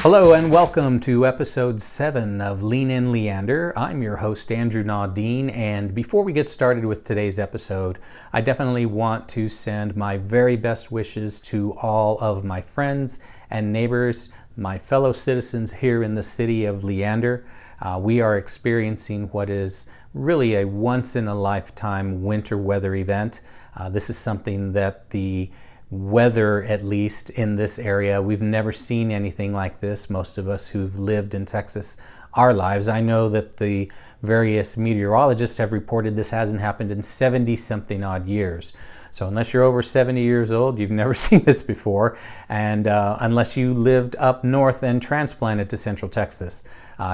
Hello and welcome to episode 7 of In Leander. I'm your host Andrew Naudine, and before we get started with today's episode, I definitely want to send my very best wishes to all of my friends and neighbors, my fellow citizens here in the city of Leander. We are experiencing what is really a once-in-a-lifetime winter weather event. This is something that the weather, at least in this area, we've never seen anything like this. Most of us who've lived in Texas our lives, I know that the various meteorologists have reported this hasn't happened in 70 something odd years. So unless you're over 70 years old, you've never seen this before. And unless you lived up north and transplanted to Central Texas,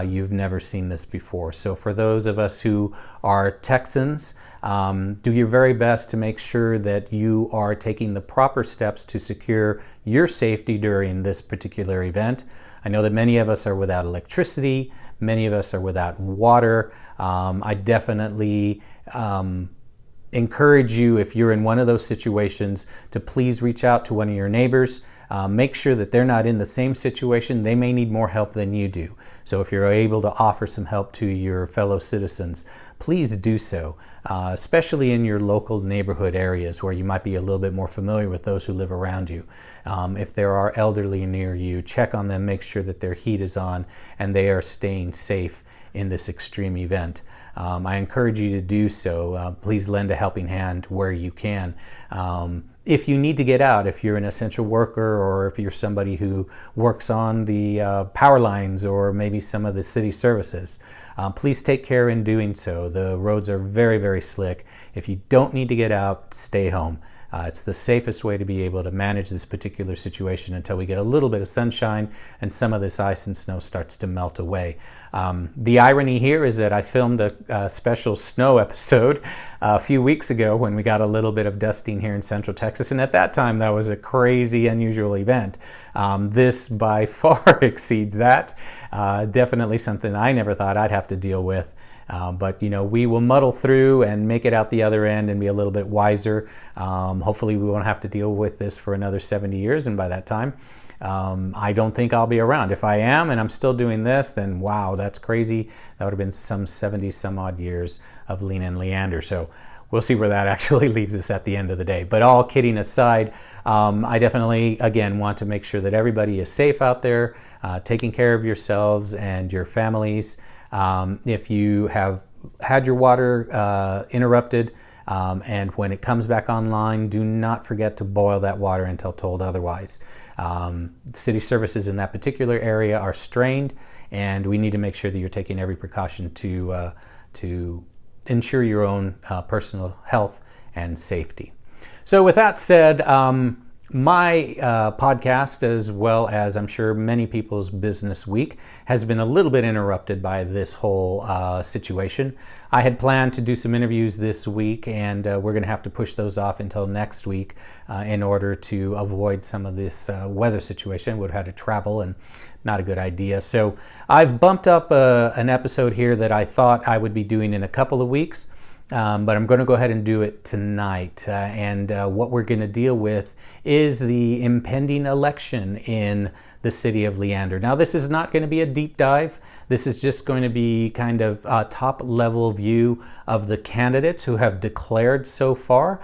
you've never seen this before. So for those of us who are Texans, do your very best to make sure that you are taking the proper steps to secure your safety during this particular event. I know that many of us are without electricity, many of us are without water. I definitely encourage you, if you're in one of those situations, to please reach out to one of your neighbors. Make sure that they're not in the same situation. They may need more help than you do. So if you're able to offer some help to your fellow citizens, please do so, especially in your local neighborhood areas where you might be a little bit more familiar with those who live around you. If there are elderly near you, check on them, make sure that their heat is on and they are staying safe in this extreme event. I encourage you to do so. Please lend a helping hand where you can. If you need to get out, if you're an essential worker or if you're somebody who works on the power lines or maybe some of the city services, please take care in doing so. The roads are very, very slick. If you don't need to get out, stay home. It's the safest way to be able to manage this particular situation until we get a little bit of sunshine and some of this ice and snow starts to melt away. The irony here is that I filmed a special snow episode a few weeks ago when we got a little bit of dusting here in Central Texas, and at that time that was a crazy, unusual event. This by far exceeds that. Definitely something I never thought I'd have to deal with. But, you know, we will muddle through and make it out the other end and be a little bit wiser. Hopefully we won't have to deal with this for another 70 years. And by that time, I don't think I'll be around. If I am and I'm still doing this, then wow, that's crazy. That would have been some 70 some odd years of In Leander. So we'll see where that actually leaves us at the end of the day. But all kidding aside, I definitely, again, want to make sure that everybody is safe out there, taking care of yourselves and your families. If you have had your water interrupted and when it comes back online, do not forget to boil that water until told otherwise. City services in that particular area are strained, and we need to make sure that you're taking every precaution to ensure your own personal health and safety. So with that said, my podcast, as well as I'm sure many people's business week, has been a little bit interrupted by this whole situation. I had planned to do some interviews this week, and we're going to have to push those off until next week in order to avoid some of this weather situation. Would have had to travel, and not a good idea. So I've bumped up an episode here that I thought I would be doing in a couple of weeks. But I'm going to go ahead and do it tonight. And what we're going to deal with is the impending election in the city of Leander. Now, this is not going to be a deep dive. This is just going to be kind of a top level view of the candidates who have declared so far.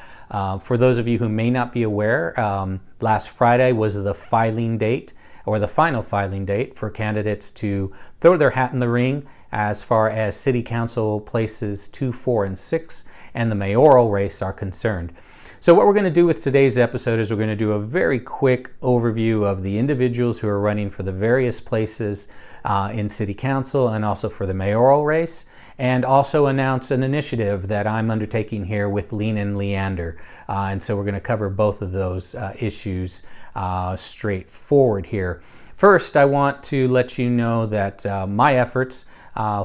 For those of you who may not be aware, last Friday was the filing date, or the final filing date for candidates to throw their hat in the ring as far as city council places 2, 4, and 6 and the mayoral race are concerned. So what we're going to do with today's episode is we're going to do a very quick overview of the individuals who are running for the various places in city council and also for the mayoral race, and also announce an initiative that I'm undertaking here with In Leander. And so we're going to cover both of those issues straightforward here. First, I want to let you know that my efforts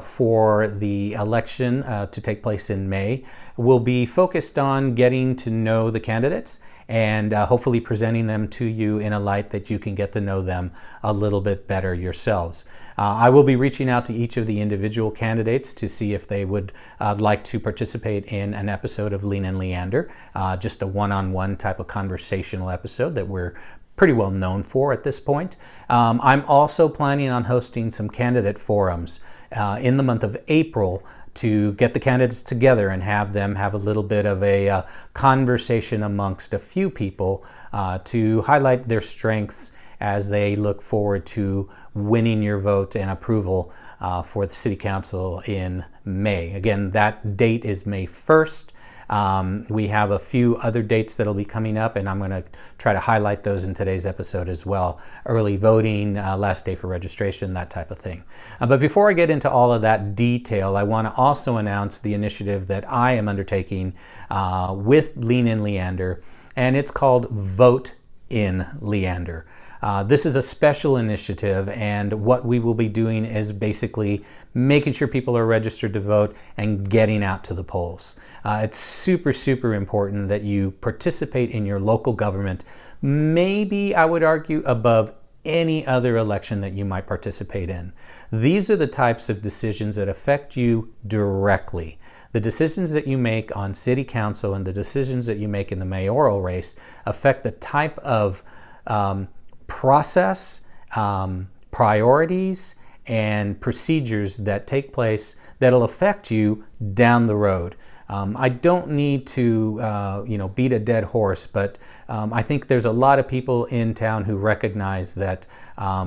for the election to take place in May will be focused on getting to know the candidates and hopefully presenting them to you in a light that you can get to know them a little bit better yourselves. I will be reaching out to each of the individual candidates to see if they would like to participate in an episode of In Leander, just a one-on-one type of conversational episode that we're pretty well known for at this point. I'm also planning on hosting some candidate forums in the month of April to get the candidates together and have them have a little bit of a conversation amongst a few people to highlight their strengths as they look forward to winning your vote and approval for the City Council in May. Again, that date is May 1st. We have a few other dates that'll be coming up, and I'm going to try to highlight those in today's episode as well. Early voting, last day for registration, that type of thing. But before I get into all of that detail, I want to also announce the initiative that I am undertaking with In Leander, and it's called Vote in Leander. This is a special initiative, and what we will be doing is basically making sure people are registered to vote and getting out to the polls. It's super, super important that you participate in your local government, maybe I would argue above any other election that you might participate in. These are the types of decisions that affect you directly. The decisions that you make on city council and the decisions that you make in the mayoral race affect the type of process, priorities, and procedures that take place that'll affect you down the road. I don't need to beat a dead horse, but I think there's a lot of people in town who recognize that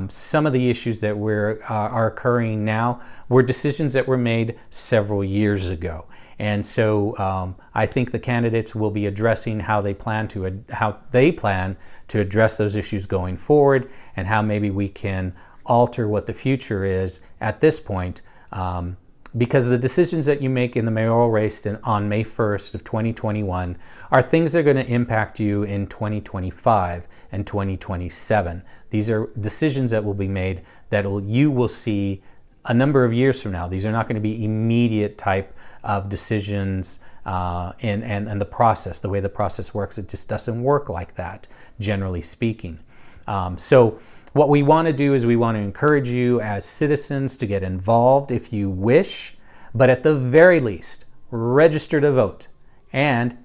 some of the issues that are occurring now were decisions that were made several years ago. And so I think the candidates will be addressing how they plan to address those issues going forward, and how maybe we can alter what the future is at this point. Because the decisions that you make in the mayoral race on May 1st of 2021 are things that are going to impact you in 2025 and 2027. These are decisions that will be made that you will see a number of years from now. These are not going to be immediate type of decisions, and the process, the way the process works, it just doesn't work like that, generally speaking. So what we want to do is we want to encourage you as citizens to get involved if you wish, but at the very least, register to vote and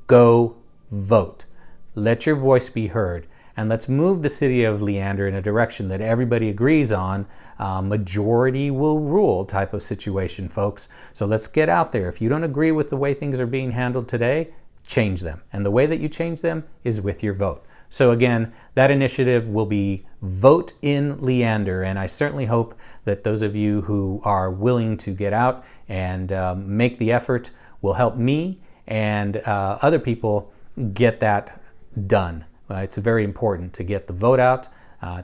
go vote. Let your voice be heard, and let's move the city of Leander in a direction that everybody agrees on. Majority will rule type of situation, folks. So let's get out there. If you don't agree with the way things are being handled today, change them. And the way that you change them is with your vote. So again, that initiative will be Vote in Leander, and I certainly hope that those of you who are willing to get out and make the effort will help me and other people get that done. It's very important to get the vote out,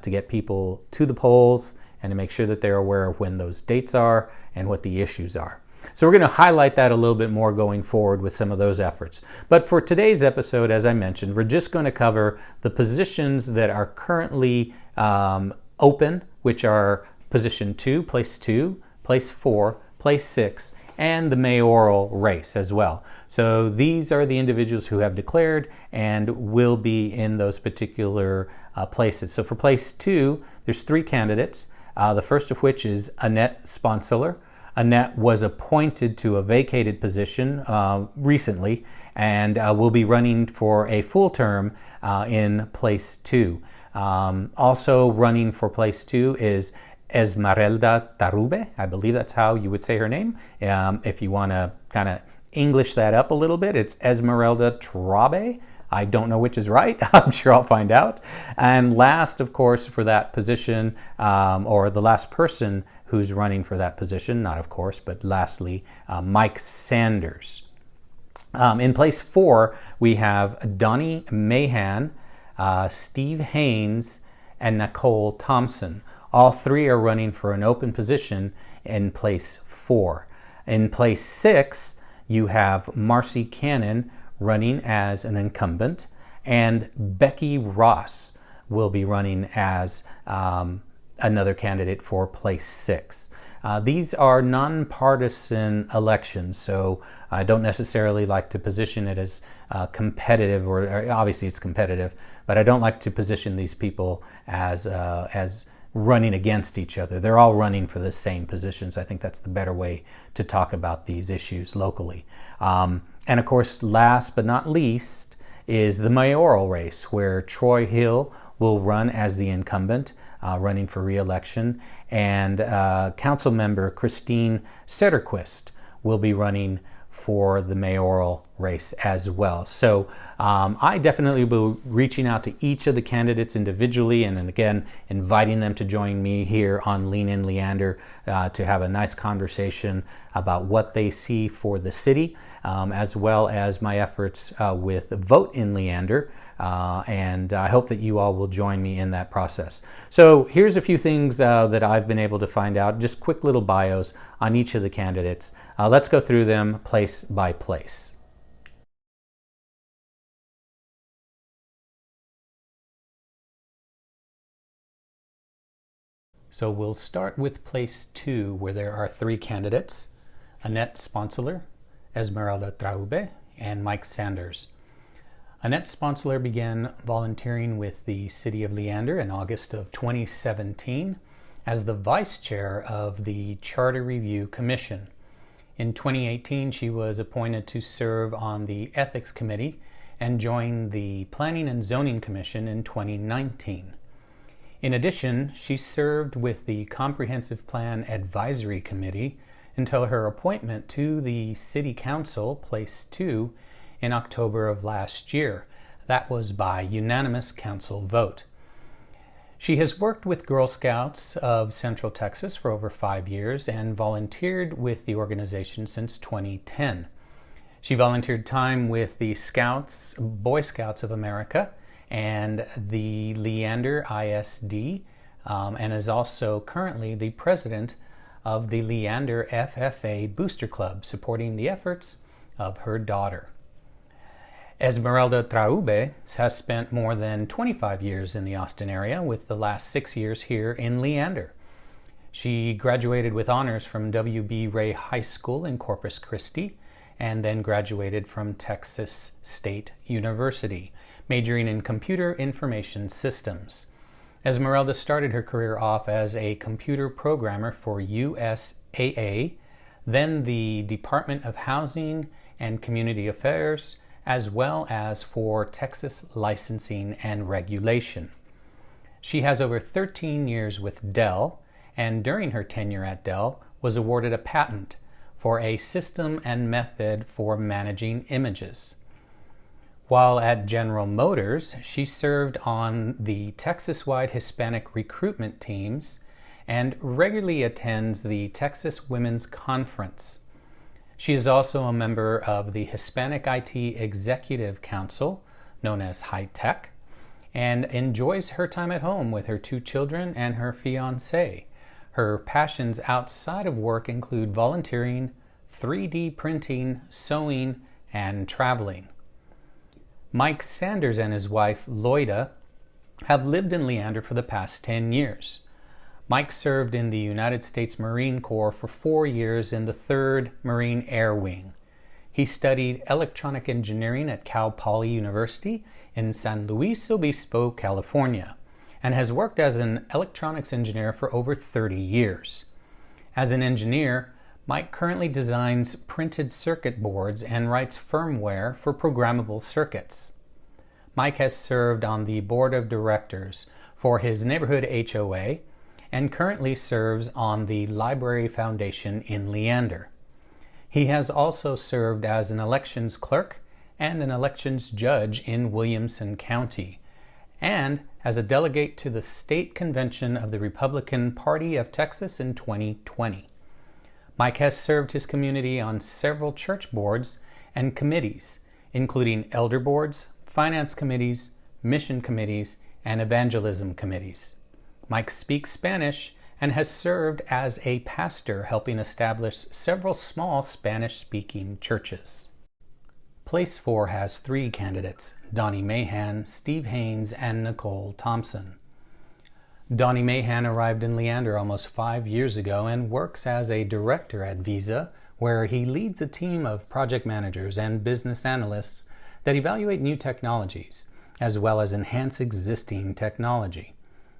to get people to the polls, and to make sure that they're aware of when those dates are and what the issues are. So we're going to highlight that a little bit more going forward with some of those efforts. But for today's episode, as I mentioned, we're just going to cover the positions that are currently open, which are position 2, place 4, place 6, and the mayoral race as well. So these are the individuals who have declared and will be in those particular places. So for place 2, there's 3 candidates, the first of which is Annette Sponsiller. Annette was appointed to a vacated position recently and will be running for a full term in place 2. Also running for place 2 is Esmeralda Tarube. I believe that's how you would say her name. If you want to kind of English that up a little bit, it's Esmeralda Trabe. I don't know which is right. I'm sure I'll find out. And last, of course, for that position, or the last person who's running for that position, not of course, but lastly, Mike Sanders. In place 4, we have Donnie Mahan, Steve Haynes, and Nicole Thompson. All 3 are running for an open position in place 4. In place 6, you have Marcy Cannon running as an incumbent, and Becky Ross will be running as another candidate for place 6. These are nonpartisan elections, so I don't necessarily like to position it as competitive, or obviously it's competitive, but I don't like to position these people as running against each other. They're all running for the same positions. I think that's the better way to talk about these issues locally. And of course, last but not least is the mayoral race, where Troy Hill will run as the incumbent, running for re-election, and council member Christine Sederquist will be running for the mayoral race as well. So I definitely will be reaching out to each of the candidates individually, and again inviting them to join me here on Lean In Leander to have a nice conversation about what they see for the city, as well as my efforts with Vote in Leander. And I hope that you all will join me in that process. So here's a few things that I've been able to find out, just quick little bios on each of the candidates. Let's go through them place by place. So we'll start with place 2, where there are 3 candidates: Annette Sponsler, Esmeralda Traube, and Mike Sanders. Annette Sponsler began volunteering with the City of Leander in August of 2017 as the vice chair of the Charter Review Commission. In 2018, she was appointed to serve on the Ethics Committee and joined the Planning and Zoning Commission in 2019. In addition, she served with the Comprehensive Plan Advisory Committee until her appointment to the City Council, Place 2, in October of last year. That was by unanimous council vote. She has worked with Girl Scouts of Central Texas for over 5 years and volunteered with the organization since 2010. She volunteered time with the Scouts, Boy Scouts of America, and the Leander ISD, and is also currently the president of the Leander FFA Booster Club, supporting the efforts of her daughter. Esmeralda Traube has spent more than 25 years in the Austin area, with the last 6 years here in Leander. She graduated with honors from W.B. Ray High School in Corpus Christi, and then graduated from Texas State University, majoring in Computer Information Systems. Esmeralda started her career off as a computer programmer for USAA, then the Department of Housing and Community Affairs, as well as for Texas Licensing and Regulation. She has over 13 years with Dell, and during her tenure at Dell was awarded a patent for a system and method for managing images. While at General Motors, she served on the Texas-wide Hispanic recruitment teams and regularly attends the Texas Women's Conference. She is also a member of the Hispanic IT Executive Council, known as High Tech, and enjoys her time at home with her 2 children and her fiancé. Her passions outside of work include volunteering, 3D printing, sewing, and traveling. Mike Sanders and his wife, Loida, have lived in Leander for the past 10 years. Mike served in the United States Marine Corps for 4 years in the 3rd Marine Air Wing. He studied electronic engineering at Cal Poly University in San Luis Obispo, California, and has worked as an electronics engineer for over 30 years. As an engineer, Mike currently designs printed circuit boards and writes firmware for programmable circuits. Mike has served on the board of directors for his neighborhood HOA and currently serves on the Library Foundation in Leander. He has also served as an elections clerk and an elections judge in Williamson County, and as a delegate to the State Convention of the Republican Party of Texas in 2020. Mike has served his community on several church boards and committees, including elder boards, finance committees, mission committees, and evangelism committees. Mike speaks Spanish and has served as a pastor, helping establish several small Spanish-speaking churches. Place 4 has 3 candidates: Donnie Mahan, Steve Haynes, and Nicole Thompson. Donnie Mahan arrived in Leander almost 5 years ago and works as a director at Visa, where he leads a team of project managers and business analysts that evaluate new technologies, as well as enhance existing technology.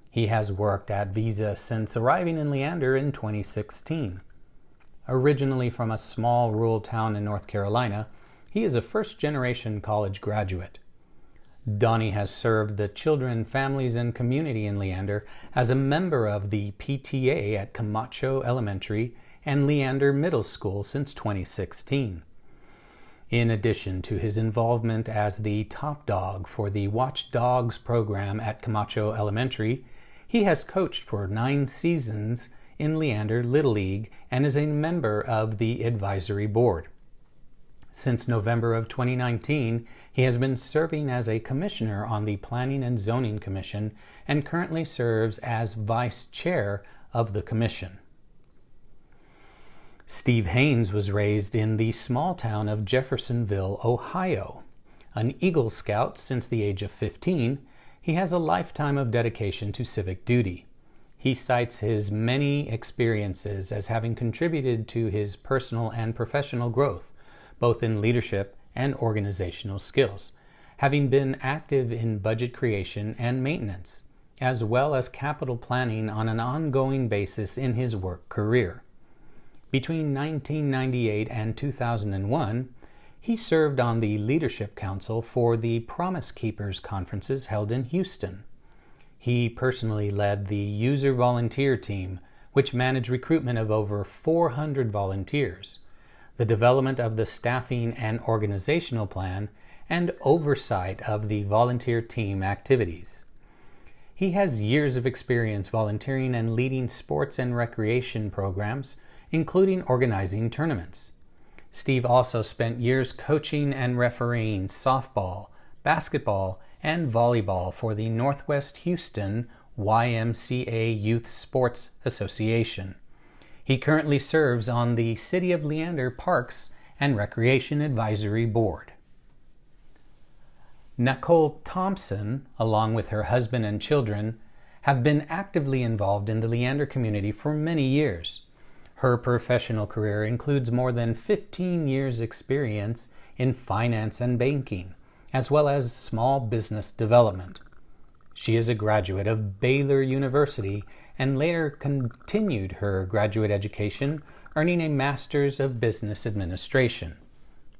He has worked at Visa since arriving in Leander in 2016. Originally from a small rural town in North Carolina, he is a first-generation college graduate. Donnie has served the children, families, and community in Leander as a member of the PTA at Camacho Elementary and Leander Middle School since 2016. In addition to his involvement as the top dog for the Watch Dogs program at Camacho Elementary, he has coached for 9 seasons in Leander Little League and is a member of the advisory board. Since November of 2019, he has been serving as a commissioner on the Planning and Zoning Commission and currently serves as vice chair of the commission. Steve Haynes was raised in the small town of Jeffersonville, Ohio. An Eagle Scout since the age of 15, he has a lifetime of dedication to civic duty. He cites his many experiences as having contributed to his personal and professional growth, both in leadership and organizational skills, having been active in budget creation and maintenance, as well as capital planning on an ongoing basis in his work career. Between 1998 and 2001, he served on the Leadership Council for the Promise Keepers conferences held in Houston. He personally led the User Volunteer Team, which managed recruitment of over 400 volunteers, the development of the staffing and organizational plan, and oversight of the volunteer team activities. He has years of experience volunteering and leading sports and recreation programs, including organizing tournaments. Steve also spent years coaching and refereeing softball, basketball, and volleyball for the Northwest Houston YMCA Youth Sports Association. He currently serves on the City of Leander Parks and Recreation Advisory Board. Nicole Thompson, along with her husband and children, have been actively involved in the Leander community for many years. Her professional career includes more than 15 years' experience in finance and banking, as well as small business development. She is a graduate of Baylor University and later continued her graduate education, earning a Master's of Business Administration.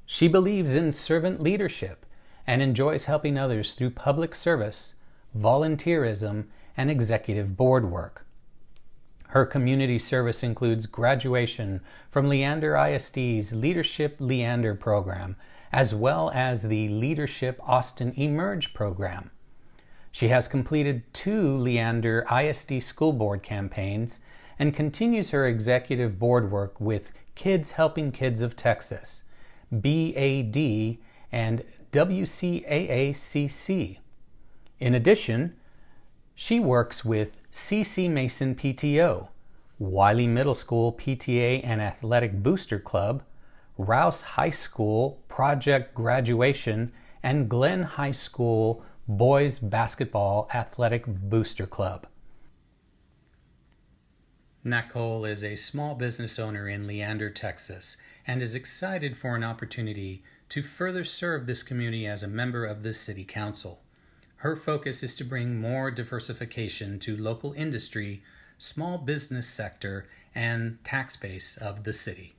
She believes in servant leadership and enjoys helping others through public service, volunteerism, and executive board work. Her community service includes graduation from Leander ISD's Leadership Leander program, as well as the Leadership Austin Emerge program. She has completed 2 Leander ISD school board campaigns and continues her executive board work with Kids Helping Kids of Texas, BAD, and WCAACC. In addition, she works with CC Mason PTO, Wiley Middle School PTA and Athletic Booster Club, Rouse High School Project Graduation, and Glenn High School Boys Basketball Athletic Booster Club. Nicole is a small business owner in Leander, Texas, and is excited for an opportunity to further serve this community as a member of the City Council. Her focus is to bring more diversification to local industry, small business sector, and tax base of the city.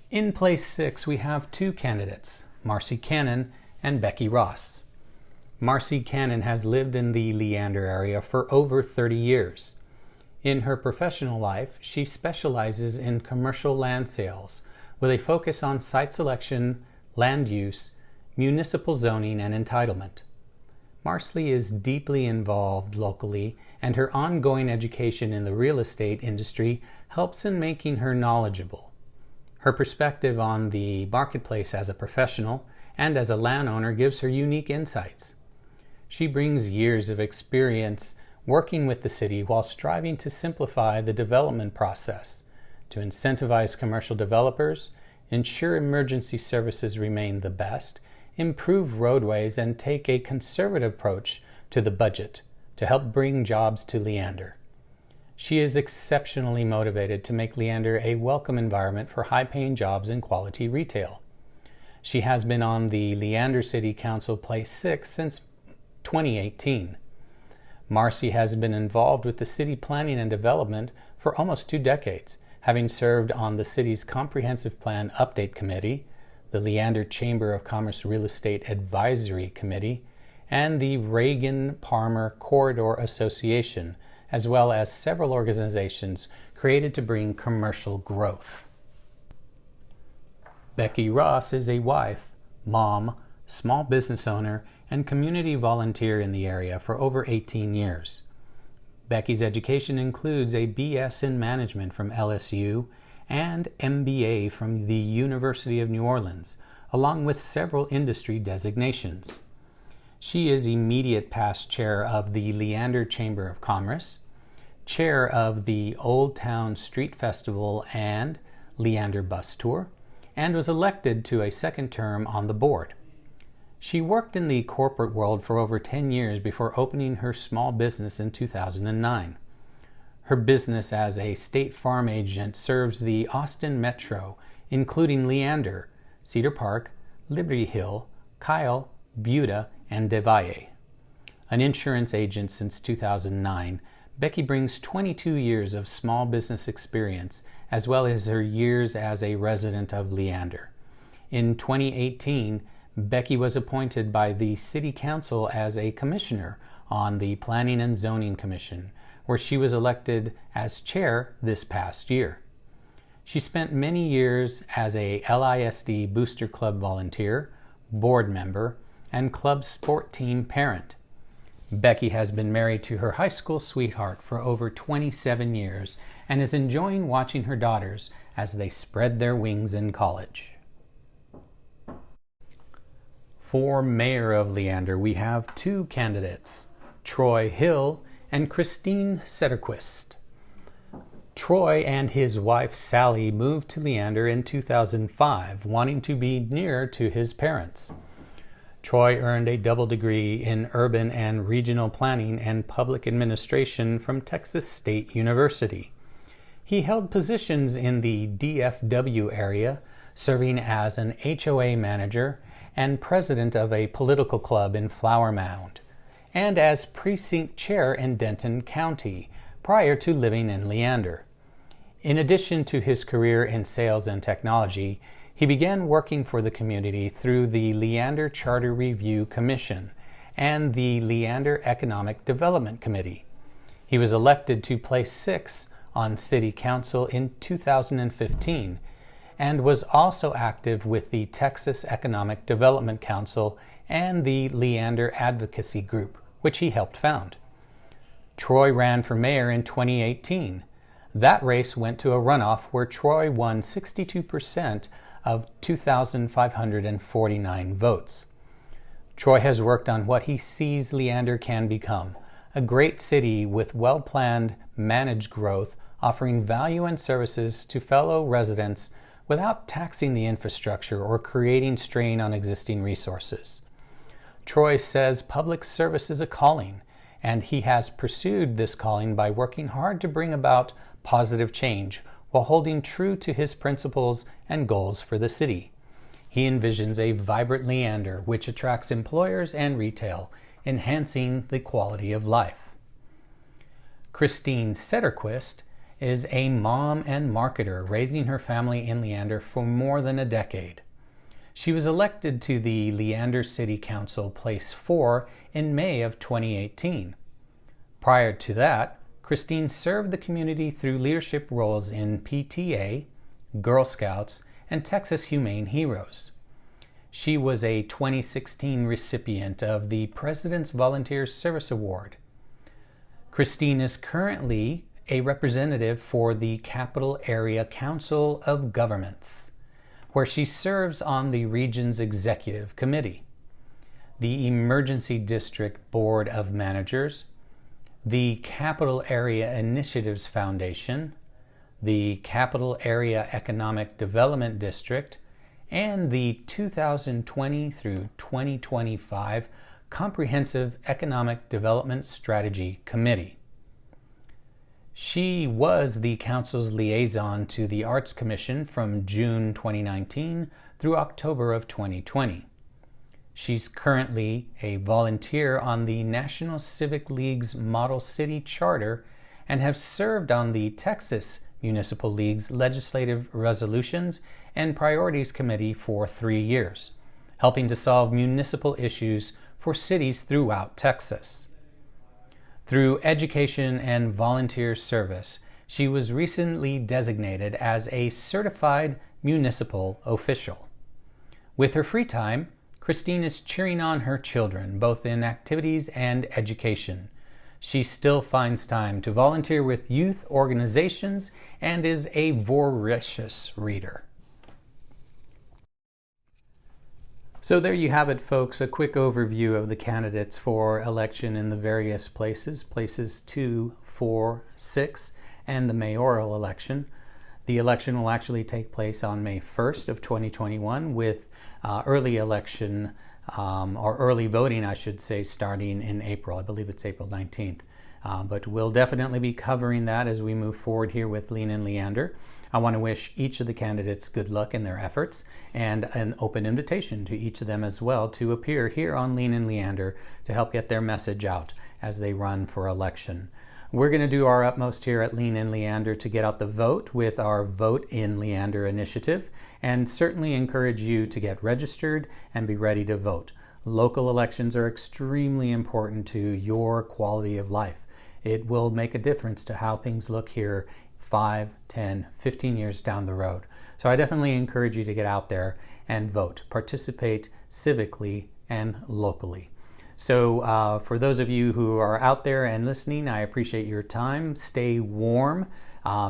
In place 6, we have 2 candidates, Marcy Cannon and Becky Ross. Marcy Cannon has lived in the Leander area for over 30 years. In her professional life, she specializes in commercial land sales with a focus on site selection, land use, municipal zoning, and entitlement. Marcy is deeply involved locally, and her ongoing education in the real estate industry helps in making her knowledgeable. Her perspective on the marketplace as a professional and as a landowner gives her unique insights. She brings years of experience working with the city while striving to simplify the development process, to incentivize commercial developers, ensure emergency services remain the best, improve roadways, and take a conservative approach to the budget to help bring jobs to Leander. She is exceptionally motivated to make Leander a welcome environment for high-paying jobs and quality retail. She has been on the Leander City Council Place 6 since 2018. Marcy has been involved with the city planning and development for almost 2 decades, having served on the city's Comprehensive Plan Update Committee, the Leander Chamber of Commerce Real Estate Advisory Committee, and the Reagan-Palmer Corridor Association, as well as several organizations created to bring commercial growth. Becky Ross is a wife, mom, small business owner, and community volunteer in the area for over 18 years. Becky's education includes a BS in Management from LSU and MBA from the University of New Orleans, along with several industry designations. She is immediate past chair of the Leander Chamber of Commerce, chair of the Old Town Street Festival and Leander Bus Tour, and was elected to a second term on the board. She worked in the corporate world for over 10 years before opening her small business in 2009. Her business as a State Farm agent serves the Austin Metro, including Leander, Cedar Park, Liberty Hill, Kyle, Buda, and DeValle. An insurance agent since 2009, Becky brings 22 years of small business experience, as well as her years as a resident of Leander. In 2018, Becky was appointed by the City Council as a commissioner on the Planning and Zoning Commission, where she was elected as chair this past year. She spent many years as a LISD Booster Club volunteer, board member, and club sport team parent. Becky has been married to her high school sweetheart for over 27 years and is enjoying watching her daughters as they spread their wings in college. For mayor of Leander, we have two candidates, Troy Hill and Christine Sederquist. Troy and his wife Sally moved to Leander in 2005, wanting to be nearer to his parents. Troy earned a double degree in urban and regional planning and public administration from Texas State University. He held positions in the DFW area, serving as an HOA manager and president of a political club in Flower Mound, and as precinct chair in Denton County, prior to living in Leander. In addition to his career in sales and technology, he began working for the community through the Leander Charter Review Commission and the Leander Economic Development Committee. He was elected to place 6 on City Council in 2015 and was also active with the Texas Economic Development Council and the Leander Advocacy Group, which he helped found. Troy ran for mayor in 2018. That race went to a runoff where Troy won 62% of 2,549 votes. Troy has worked on what he sees Leander can become, a great city with well-planned, managed growth, offering value and services to fellow residents without taxing the infrastructure or creating strain on existing resources. Troy says public service is a calling, and he has pursued this calling by working hard to bring about positive change while holding true to his principles and goals for the city. He envisions a vibrant Leander which attracts employers and retail, enhancing the quality of life. Christine Sederquist is a mom and marketer raising her family in Leander for more than a decade. She was elected to the Leander City Council Place 4 in May of 2018. Prior to that, Christine served the community through leadership roles in PTA, Girl Scouts, and Texas Humane Heroes. She was a 2016 recipient of the President's Volunteer Service Award. Christine is currently a representative for the Capital Area Council of Governments, where she serves on the region's executive committee, the Emergency District Board of Managers, the Capital Area Initiatives Foundation, the Capital Area Economic Development District, and the 2020 through 2025 Comprehensive Economic Development Strategy Committee. She was the Council's liaison to the Arts Commission from June 2019 through October of 2020. She's currently a volunteer on the National Civic League's Model City Charter and has served on the Texas Municipal League's Legislative Resolutions and Priorities Committee for 3 years, helping to solve municipal issues for cities throughout Texas. Through education and volunteer service, she was recently designated as a certified municipal official. With her free time, Christine is cheering on her children, both in activities and education. She still finds time to volunteer with youth organizations and is a voracious reader. So there you have it, folks, a quick overview of the candidates for election in the various places 2, 4, 6, and the mayoral election. The election will actually take place on May 1st of 2021 with early election or early voting, I should say, starting in April. I believe it's April 19th. But we'll definitely be covering that as we move forward here with In Leander. I want to wish each of the candidates good luck in their efforts and an open invitation to each of them as well to appear here on In Leander to help get their message out as they run for election. We're going to do our utmost here at In Leander to get out the vote with our Vote in Leander initiative, and certainly encourage you to get registered and be ready to vote. Local elections are extremely important to your quality of life. It will make a difference to how things look here 5, 10, 15 years down the road. So I definitely encourage you to get out there and vote, participate civically and locally. So for those of you who are out there and listening, I appreciate your time. Stay warm,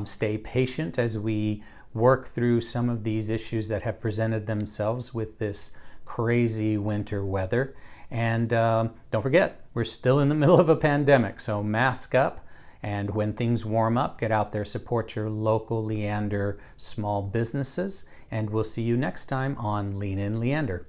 stay patient as we work through some of these issues that have presented themselves with this crazy winter weather. And don't forget, we're still in the middle of a pandemic, so mask up. And when things warm up, get out there, support your local Leander small businesses. And we'll see you next time on In Leander.